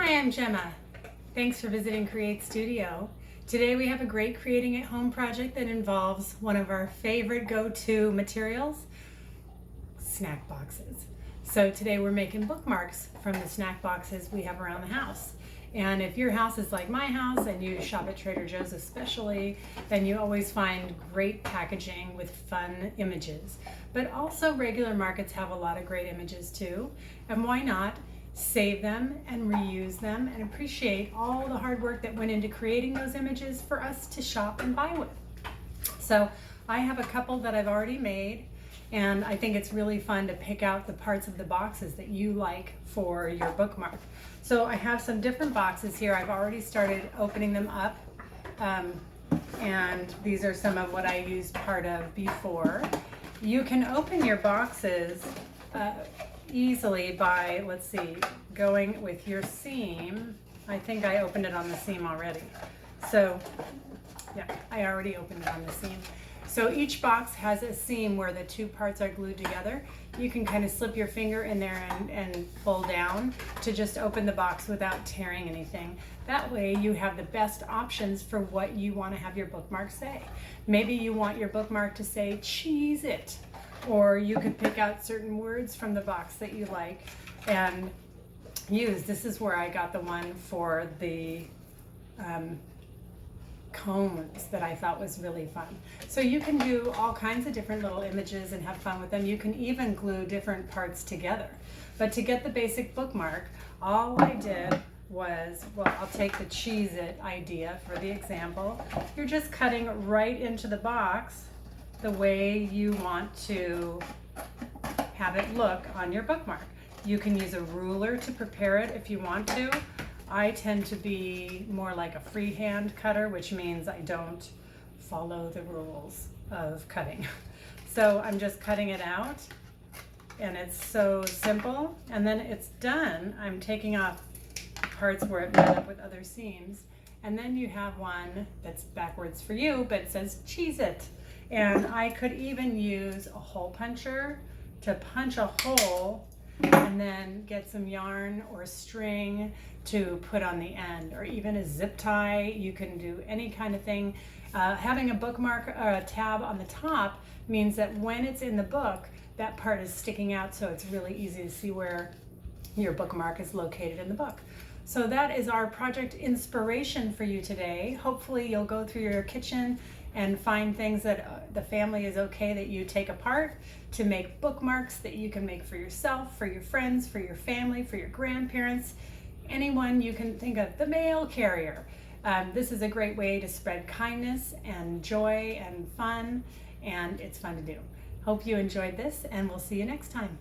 Hi, I'm Gemma. Thanks for visiting Create Studio. Today we have a great creating at home project that involves one of our favorite go-to materials, snack boxes. So today we're making bookmarks from the snack boxes we have around the house. And if your house is like my house and you shop at Trader Joe's especially, then you always find great packaging with fun images. But also regular markets have a lot of great images too. And why not save them and reuse them and appreciate all the hard work that went into creating those images for us to shop and buy with. So I have a couple that I've already made, and I think it's really fun to pick out the parts of the boxes that you like for your bookmark. So I have some different boxes here. I've already started opening them up, and these are some of what I used part of before. You can open your boxes easily by, let's see, going with your seam. I think I opened it on the seam already. So yeah, I already opened it on the seam. So each box has a seam where the two parts are glued together. You can kind of slip your finger in there and pull down to just open the box without tearing anything. That way you have the best options for what you want to have your bookmark say. Maybe you want your bookmark to say "Cheese It," or you could pick out certain words from the box that you like and use. This is where I got the one for the cones that I thought was really fun. So you can do all kinds of different little images and have fun with them. You can even glue different parts together. But to get the basic bookmark, all I did was, well, I'll take the Cheez It idea for the example. You're just cutting right into the box the way you want to have it look on your bookmark. You can use a ruler to prepare it if you want to. I tend to be more like a freehand cutter, which means I don't follow the rules of cutting. So I'm just cutting it out, and it's so simple. And then it's done. I'm taking off parts where it met up with other seams. And then you have one that's backwards for you, but it says Cheez It. And I could even use a hole puncher to punch a hole and then get some yarn or string to put on the end, or even a zip tie. You can do any kind of thing. Having a bookmark or a tab on the top means that when it's in the book, that part is sticking out, so it's really easy to see where your bookmark is located in the book. So that is our project inspiration for you today. Hopefully you'll go through your kitchen and find things that the family is okay that you take apart to make bookmarks that you can make for yourself, for your friends, for your family, for your grandparents, anyone you can think of, the mail carrier. This is a great way to spread kindness and joy and fun, and it's fun to do. Hope you enjoyed this, and we'll see you next time.